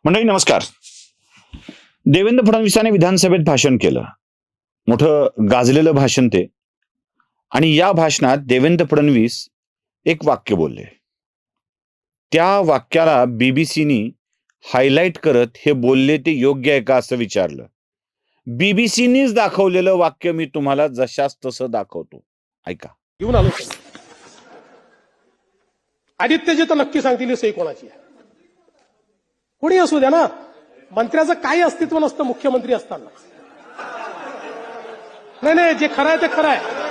मंडळी नमस्कार. देवेंद्र फडणवीसांनी विधानसभेत भाषण केलं. मोठं गाजलेलं भाषण ते. आणि या भाषणात देवेंद्र फडणवीस एक वाक्य बोलले. त्या वाक्याला बीबीसीनी हायलाइट करत हे बोलले ते योग्य आहे का असं विचारलं. बीबीसीनीच दाखवलेलं वाक्य मी तुम्हाला जशास तसं दाखवतो. ऐका. घेऊन आलो. आदित्यजी तर नक्की सांगतील ही सही कोणाची आहे. कोणी असू द्या ना, मंत्र्याचं काही अस्तित्व नसतं मुख्यमंत्री असताना. नाही, जे खरं आहे ते खरं आहे.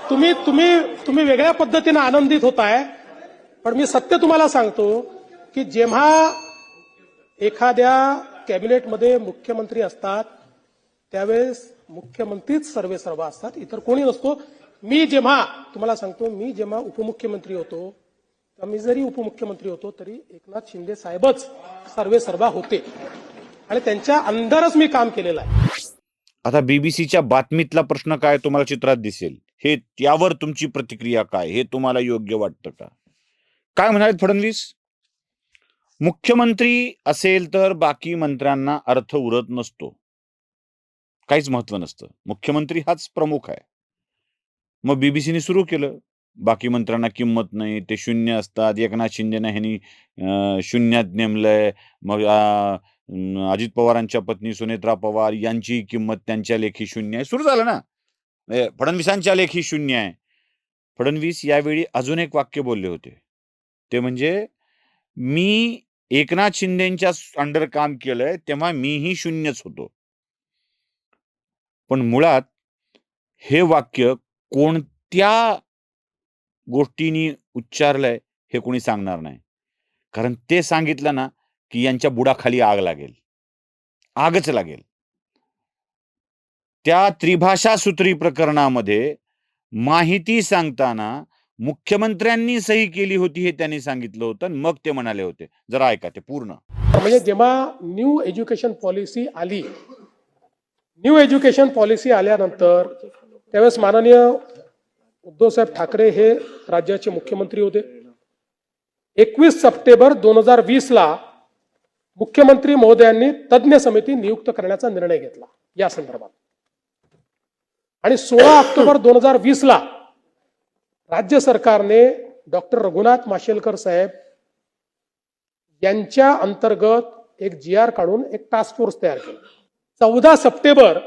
तुम्ही वेगळ्या पद्धतीने आनंदित होताय, पण मी सत्य तुम्हाला सांगतो की जेव्हा एखाद्या कॅबिनेटमध्ये मुख्यमंत्री असतात त्यावेळेस मुख्यमंत्रीच सर्वेसर्वा असतात, इतर कोणी नसतो. मी जेव्हा उपमुख्यमंत्री होतो, तर मी जरी उपमुख्यमंत्री होतो तरी एकनाथ शिंदे साहेबच सर्वेसर्वा होते आणि त्यांच्या अंदरच मी काम केलेलं आहे. आता बीबीसीच्या बातमीतला प्रश्न काय तुम्हाला चित्रात दिसेल. हे त्यावर तुमची प्रतिक्रिया काय, हे तुम्हाला योग्य वाटतं का? काय म्हणाले फडणवीस? मुख्यमंत्री असेल तर बाकी मंत्र्यांना अर्थ उरत नसतो, काहीच महत्व नसतं. मुख्यमंत्री हाच प्रमुख आहे. मग बीबीसीने सुरू केलं, बाकी मंत्र्यांना किंमत नाही, ते शून्य असतात. एकनाथ शिंदेना ह्यांनी शून्यात नेमलंय. मग अजित पवारांच्या पत्नी सुनेत्रा पवार यांची किंमत त्यांच्या लेखी शून्य आहे. सुरू झालं ना, फडणवीसांच्या लेखी शून्य आहे. फडणवीस यावेळी अजून एक वाक्य बोलले होते, ते म्हणजे मी एकनाथ शिंदेच्या अंडर काम केलंय तेव्हा मीही शून्यच होतो. पण मुळात हे वाक्य कोणत्या गोष्टींनी उच्चारलंय हे कोणी सांगणार नाही. कारण ते सांगितलं ना की यांच्या बुडाखाली आग लागेल, आगच लागेल. त्या त्रिभाषा सूत्री प्रकरणामध्ये माहिती सांगताना मुख्यमंत्र्यांनी सही केली होती हे त्यांनी सांगितलं होतं. मग ते म्हणाले होते, जरा ऐका ते पूर्ण. म्हणजे जेव्हा न्यू एज्युकेशन पॉलिसी आल्यानंतर त्यावेळेस माननीय उद्धवसाहेब ठाकरे हे राज्याचे मुख्यमंत्री होते. 21 सप्टेंबर 2020ला मुख्यमंत्री महोदयांनी तज्ज्ञ समिती नियुक्त करण्याचा निर्णय घेतला या संदर्भात. आणि 16 ऑक्टोबर 2020ला राज्य सरकारने डॉक्टर रघुनाथ माशेलकर साहेब यांच्या अंतर्गत एक GR काढून एक टास्क फोर्स तयार केला. 14 सप्टेंबर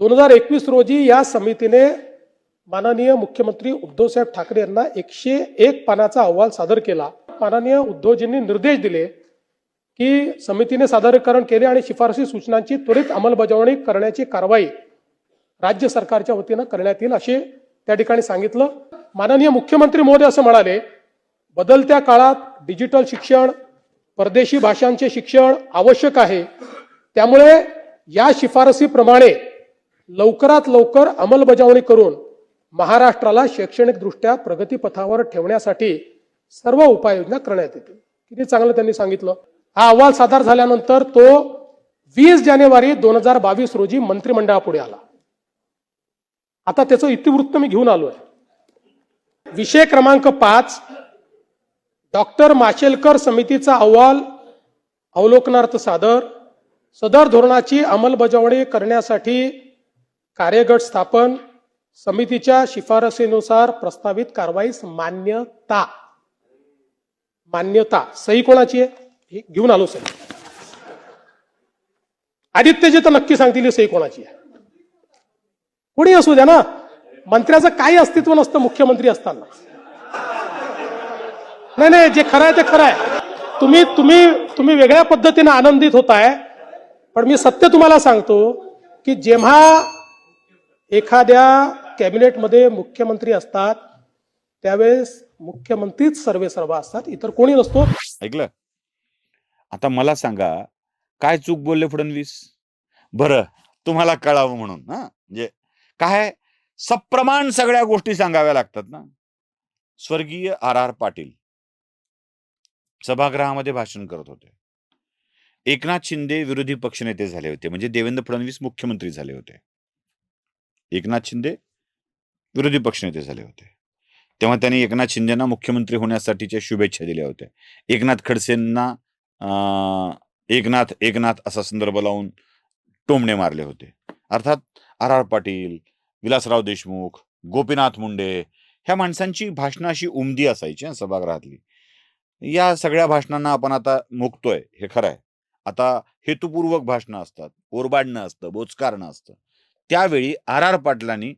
2021 रोजी या समितीने माननीय मुख्यमंत्री उद्धवसाहेब ठाकरे यांना 101 पानाचा अहवाल सादर केला. माननीय उद्धवजींनी निर्देश दिले की समितीने सादरीकरण केले आणि शिफारसी सूचनांची त्वरित अंमलबजावणी करण्याची कारवाई राज्य सरकारच्या वतीनं करण्यात येईल असे त्या ठिकाणी सांगितलं. माननीय मुख्यमंत्री महोदय असं म्हणाले, बदलत्या काळात डिजिटल शिक्षण, परदेशी भाषांचे शिक्षण आवश्यक आहे. त्यामुळे या शिफारसीप्रमाणे लवकरात लवकर अंमलबजावणी करून महाराष्ट्राला शैक्षणिक दृष्ट्या प्रगतीपथावर ठेवण्यासाठी सर्व उपाययोजना करण्यात येतील. किती चांगलं त्यांनी सांगितलं. हा अहवाल सादर झाल्यानंतर तो 20 जानेवारी 2022 रोजी मंत्रिमंडळापुढे आला. आता त्याचं इतिवृत्त मी घेऊन आलोय. विषय क्रमांक 5, डॉक्टर माशेलकर समितीचा अहवाल अवलोकनार्थ सादर. सदर धोरणाची अंमलबजावणी करण्यासाठी कार्यगट स्थापन. समितीच्या शिफारसीनुसार प्रस्तावित कारवाईस मान्यता. सही कोणाची आहे हे घेऊन आलो सही. आदित्यजी तर नक्की सांगतील ही सही कोणाची आहे. कोणी असू द्या ना, मंत्र्याचं काही अस्तित्व नसतं मुख्यमंत्री असताना. नाही, जे खरं आहे ते खरं आहे. तुम्ही वेगळ्या पद्धतीने आनंदित होताय, पण मी सत्य तुम्हाला सांगतो की जेव्हा एखाद्या कॅबिनेटमध्ये मुख्यमंत्री असतात त्यावेळेस मुख्यमंत्रीच सर्वेसर्वा असतात, इतर कोणी नसतो. ऐकलं? आता मला सांगा, काय चूक बोलले फडणवीस? बरं, तुम्हाला कळावं म्हणून. म्हणजे काय सप्रमाण सगळ्या गोष्टी सांगाव्या लागतात ना. स्वर्गीय RR पाटील सभागृहामध्ये भाषण करत होते. एकनाथ शिंदे विरोधी पक्षनेते झाले होते, म्हणजे देवेंद्र फडणवीस मुख्यमंत्री झाले होते. एकनाथ शिंदे विरोधी पक्षनेते झाले होते. तेव्हा त्यांनी एकनाथ शिंदेना मुख्यमंत्री होण्यासाठीच्या शुभेच्छा दिल्या होत्या. एकनाथ खडसेंना एकनाथ एकनाथ असा संदर्भ लावून टोमणे मारले होते. अर्थात आर पाटील, विलासराव देशमुख, गोपीनाथ मुंडे ह्या माणसांची भाषणं अशी उमदी असायची सभागृहातली. या सगळ्या भाषणांना आपण आता मुकतोय हे खरं आहे. आता हेतुपूर्वक भाषणं असतात, ओरबाडणं असतं, बोचकारणं असतं. त्यावेळी आर पाटलांनी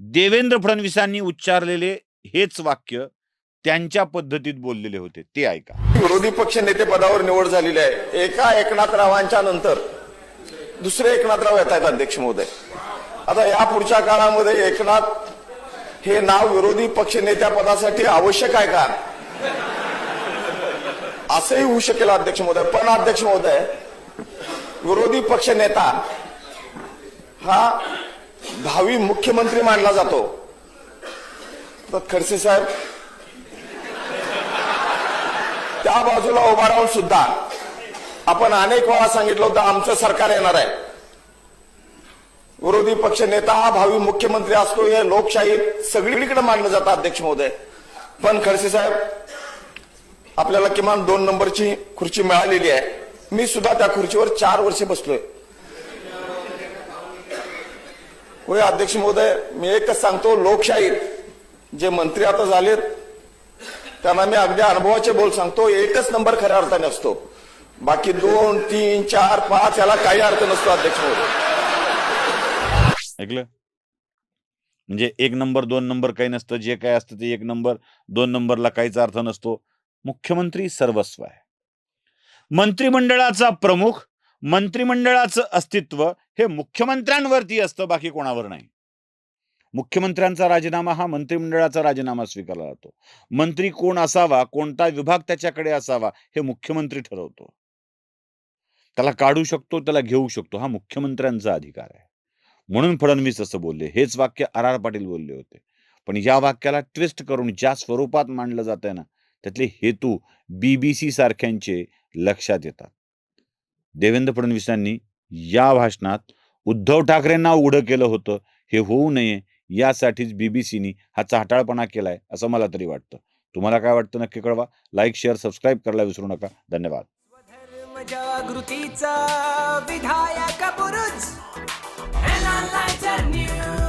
देवेंद्र फडणवीसांनी उच्चारलेले हेच वाक्य त्यांच्या पद्धतीत बोललेले होते, ते ऐका. विरोधी पक्ष नेते पदावर निवड झालेली आहे. एका एकनाथरावांच्या नंतर दुसरे एकनाथराव येत आहेत अध्यक्ष महोदय. आता या पुढच्या काळामध्ये एकनाथ हे नाव विरोधी पक्ष नेत्या पदासाठी आवश्यक आहे का, असंही होऊ शकेल अध्यक्ष महोदय. पण अध्यक्ष महोदय, विरोधी पक्ष नेता हा भावी मुख्यमंत्री मानला जातो. तर खडसे साहेब त्या बाजूला उभा राहून सुद्धा आपण अनेक वेळा सांगितलं होतं आमचं सरकार येणार आहे. विरोधी पक्ष नेता हा भावी मुख्यमंत्री असतो हे लोकशाहीत सगळीकडे मानलं जातं अध्यक्ष महोदय. पण खडसे साहेब, आपल्याला किमान 2 नंबरची खुर्ची मिळालेली आहे. मी सुद्धा त्या खुर्चीवर 4 वर्षे बसलोय. होय अध्यक्ष महोदय, मी एकच सांगतो, लोकशाहीत जे मंत्री आता झालेत त्यांना मी अगदी अनुभवाचे बोल सांगतो, एकच नंबर खऱ्या अर्थाने असतो. बाकी 2, 3, 4, 5 याला काही अर्थ नसतो अध्यक्ष महोदय. ऐकलं? म्हणजे 1 नंबर 2 नंबर काही नसतं. जे काय असतं ते 1 नंबर 2 नंबरला काहीच अर्थ नसतो. मुख्यमंत्री सर्वस्व आहे. मंत्रिमंडळाचा प्रमुख, मंत्रिमंडळाचं अस्तित्व हे मुख्यमंत्र्यांवरती असतं, बाकी कोणावर नाही. मुख्यमंत्र्यांचा राजीनामा हा मंत्रिमंडळाचा राजीनामा स्वीकारला जातो. मंत्री कोण असावा, कोणता विभाग त्याच्याकडे असावा हे मुख्यमंत्री ठरवतो. त्याला काढू शकतो, त्याला घेऊ शकतो, हा मुख्यमंत्र्यांचा अधिकार आहे. म्हणून फडणवीस असं बोलले. हेच वाक्य आर पाटील बोलले होते. पण या वाक्याला ट्विस्ट करून ज्या स्वरूपात मांडलं जात आहे ना, त्यातले हेतू BBC सारख्यांचे लक्षात येतात. देवेंद्र फडणवीसांनी या भाषणात उद्धव ठाकरेंना उघडं केलं होतं. हे होऊ नये यासाठीच BBCनी हा चाटाळपणा केलाय असं मला तरी वाटतं. तुम्हाला काय वाटतं नक्की कळवा. लाईक, शेअर, सबस्क्राईब करायला विसरू नका. धन्यवाद. जागृतीचा विधायक बुरुज NLighter News.